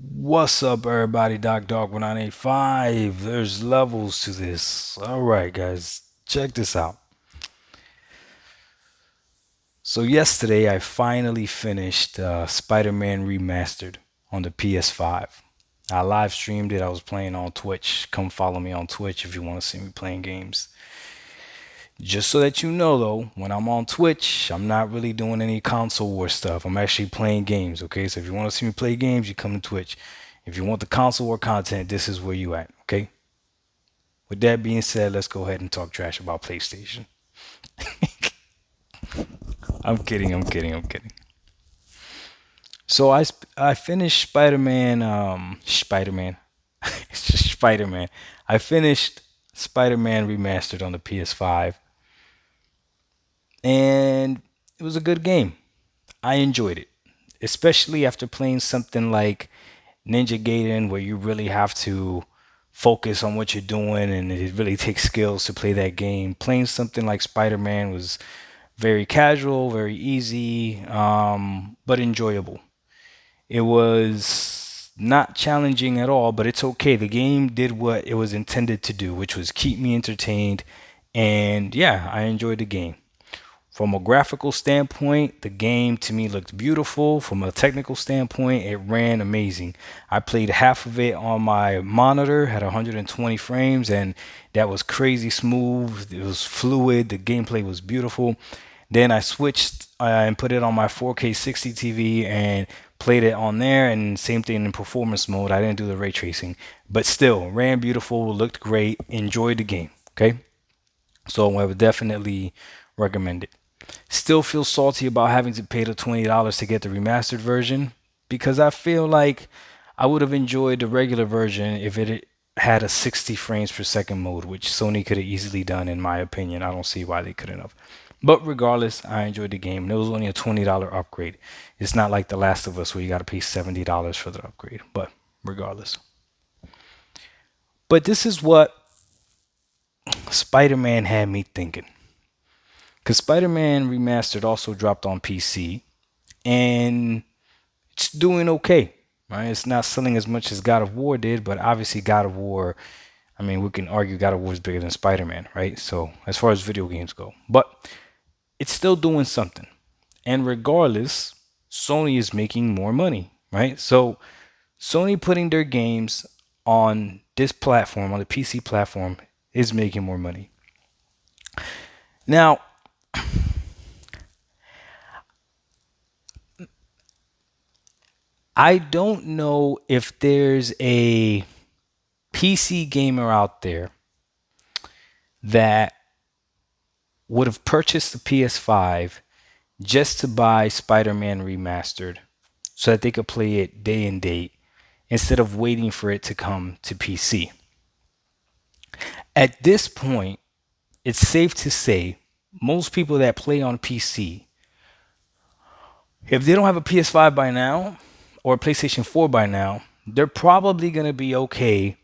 What's up, everybody? Dog 1985. There's levels to this. All right, guys, check this out. So, yesterday I finally finished Spider-Man Remastered on the PS5. I live streamed it. I was playing on Twitch. Come follow me on Twitch if you want to see me playing games. Just so that you know, though, when I'm on Twitch, I'm not really doing any console war stuff. I'm actually playing games, okay? So if you want to see me play games, you come to Twitch. If you want the console war content, this is where you at, okay? With that being said, let's go ahead and talk trash about PlayStation. I'm kidding. So I finished Spider-Man. It's just Spider-Man. I finished Spider-Man Remastered on the PS5, and it was a good game. I enjoyed it, especially after playing something like Ninja Gaiden, where you really have to focus on what you're doing, and it really takes skills to play that game. Playing something like Spider-Man was very casual, very easy, but enjoyable. It was not challenging at all, but it's okay. The game did what it was intended to do, which was keep me entertained, and yeah, I enjoyed the game. From a graphical standpoint, the game to me looked beautiful. From a technical standpoint, it ran amazing. I played half of it on my monitor, had 120 frames, and that was crazy smooth. It was fluid. The gameplay was beautiful. Then I switched and put it on my 4K 60 TV and played it on there, and same thing in performance mode. I didn't do the ray tracing, but still ran beautiful, looked great, enjoyed the game. Okay, so I would definitely recommend it. Still feel salty about having to pay the $20 to get the remastered version because I feel like I would have enjoyed the regular version if it had a 60 frames per second mode, which Sony could have easily done, in my opinion. I don't see why they couldn't have. But regardless, I enjoyed the game. It was only a $20 upgrade. It's not like The Last of Us where you got to pay $70 for the upgrade. But regardless. But this is what Spider Man had me thinking. Because Spider Man Remastered also dropped on PC, and it's doing okay. Right? It's not selling as much as God of War did, but obviously God of War, I mean, we can argue God of War is bigger than Spider-Man, right? So as far as video games go, but it's still doing something. And regardless, Sony is making more money, right? So Sony putting their games on this platform, on the PC platform, is making more money. Now, I don't know if there's a PC gamer out there that would have purchased the PS5 just to buy Spider-Man Remastered so that they could play it day and date instead of waiting for it to come to PC. At this point, it's safe to say most people that play on PC, if they don't have a PS5 by now or a PlayStation 4 by now, they're probably going to be okay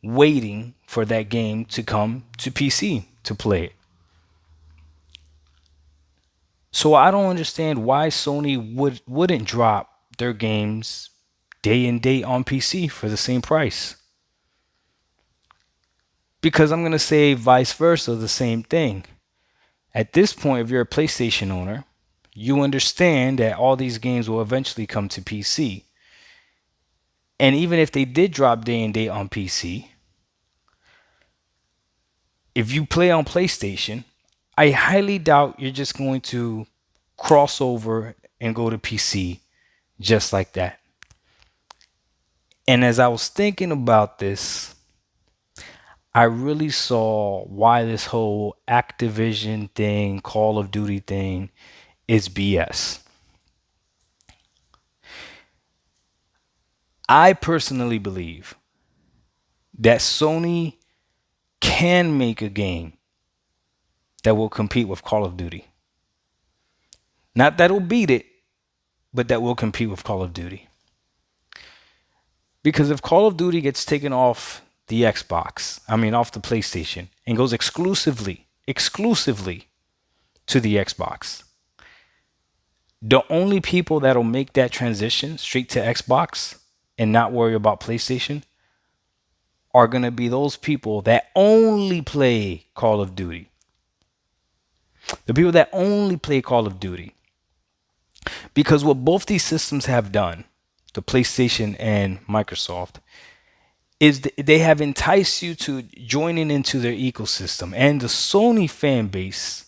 waiting for that game to come to PC to play it. So I don't understand why Sony wouldn't drop their games day and date on PC for the same price. Because I'm gonna say vice versa, the same thing. At this point, if you're a PlayStation owner, you understand that all these games will eventually come to PC. And even if they did drop day and date on PC, if you play on PlayStation, I highly doubt you're just going to cross over and go to PC just like that. And as I was thinking about this, I really saw why this whole Activision thing, Call of Duty thing is BS. I personally believe that Sony can make a game that will compete with Call of Duty. Not that will beat it, but that will compete with Call of Duty. Because if Call of Duty gets taken off the Xbox, I mean off the PlayStation, and goes exclusively to the Xbox, the only people that'll make that transition straight to Xbox and not worry about PlayStation are going to be those people that only play Call of Duty. The people that only play Call of Duty. Because what both these systems have done, the PlayStation and Microsoft, is they have enticed you to joining into their ecosystem. And the Sony fan base,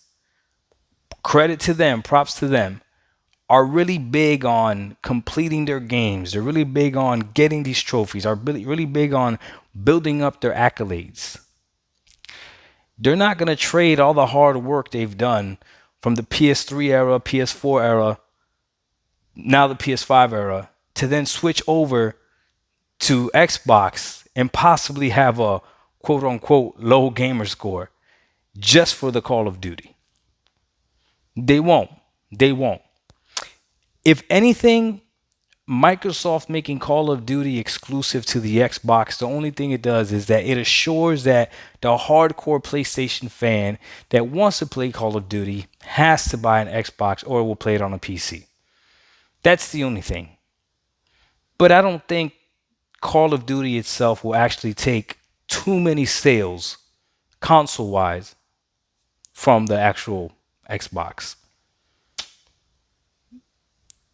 credit to them, props to them, are really big on completing their games. They're really big on getting these trophies, are really big on building up their accolades. They're not going to trade all the hard work they've done from the PS3 era, PS4 era, now the PS5 era, to then switch over to Xbox and possibly have a quote unquote low gamer score just for the Call of Duty. They won't. They won't. If anything, Microsoft making Call of Duty exclusive to the Xbox, the only thing it does is that it assures that the hardcore PlayStation fan that wants to play Call of Duty has to buy an Xbox or will play it on a PC. That's the only thing. But I don't think Call of Duty itself will actually take too many sales console wise from the actual Xbox.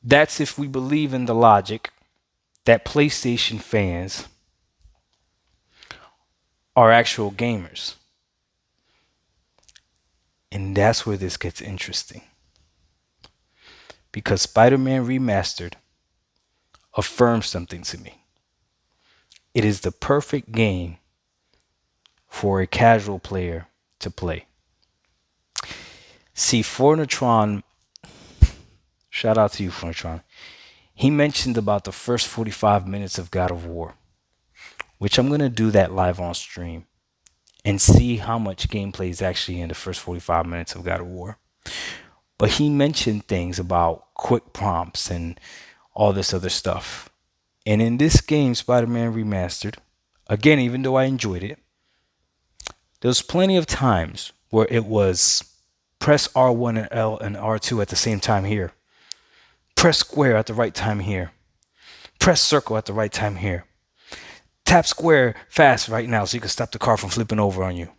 That's if we believe in the logic that PlayStation fans are actual gamers. And that's where this gets interesting. Because Spider-Man Remastered affirms something to me. It is the perfect game for a casual player to play. See, Fornatron, shout out to you, Fornatron. He mentioned about the first 45 minutes of God of War, which I'm going to do that live on stream and see how much gameplay is actually in the first 45 minutes of God of War. But he mentioned things about quick prompts and all this other stuff. And in this game, Spider-Man Remastered, again, even though I enjoyed it, there was plenty of times where it was press R1 and L and R2 at the same time here. Press square at the right time here. Press circle at the right time here. Tap square fast right now so you can stop the car from flipping over on you.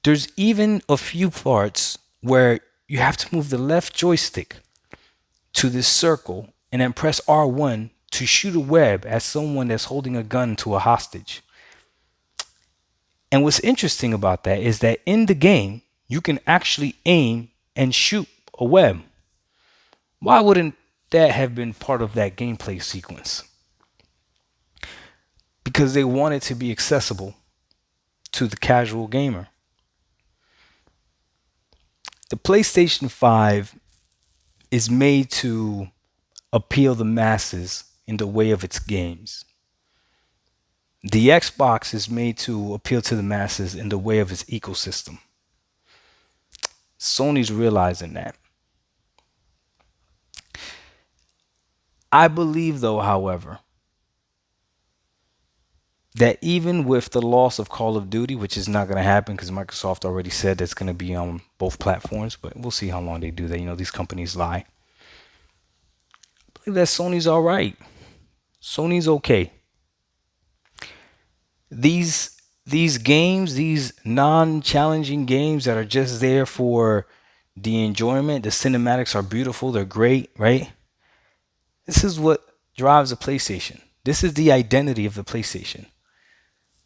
There's even a few parts where you have to move the left joystick to this circle and then press R1 to shoot a web at someone that's holding a gun to a hostage. And what's interesting about that is that in the game, you can actually aim and shoot a web. Why wouldn't that have been part of that gameplay sequence? Because they want it to be accessible to the casual gamer. The PlayStation 5 is made to appeal the masses in the way of its games. The Xbox is made to appeal to the masses in the way of its ecosystem. Sony's realizing that. I believe, though, however, that even with the loss of Call of Duty, which is not going to happen because Microsoft already said that's going to be on both platforms, but we'll see how long they do that. You know, these companies lie. I believe that Sony's all right. Sony's okay. These games, these non-challenging games that are just there for the enjoyment, the cinematics are beautiful, they're great, right? This is what drives a PlayStation. This is the identity of the PlayStation.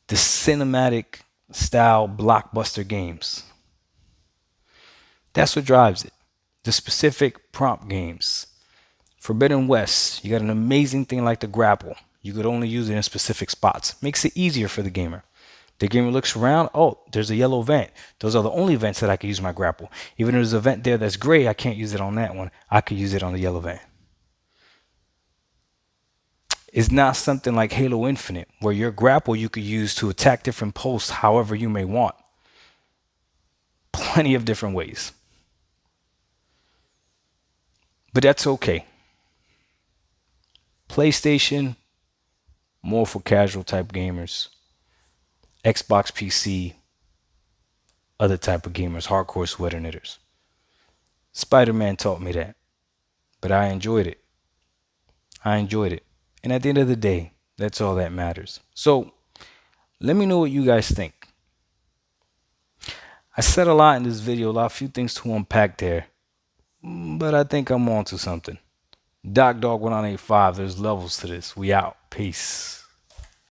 The cinematic style blockbuster games. That's what drives it. The specific prompt games. Forbidden West, you got an amazing thing like the grapple. You could only use it in specific spots. Makes it easier for the gamer. The gamer looks around, oh, there's a yellow vent. Those are the only vents that I can use my grapple. Even if there's a vent there that's gray, I can't use it on that one. I could use it on the yellow vent. It's not something like Halo Infinite, where your grapple you could use to attack different posts however you may want. Plenty of different ways. But that's okay. PlayStation, more for casual type gamers. Xbox PC, other type of gamers, hardcore sweater knitters. Spider-Man taught me that. But I enjoyed it. And at the end of the day, That's all that matters. So let me know what you guys think. I said a lot in this video, a lot, few things to unpack there, but I think I'm on to something. Doc Dog 1985, there's levels to this. We out. Peace.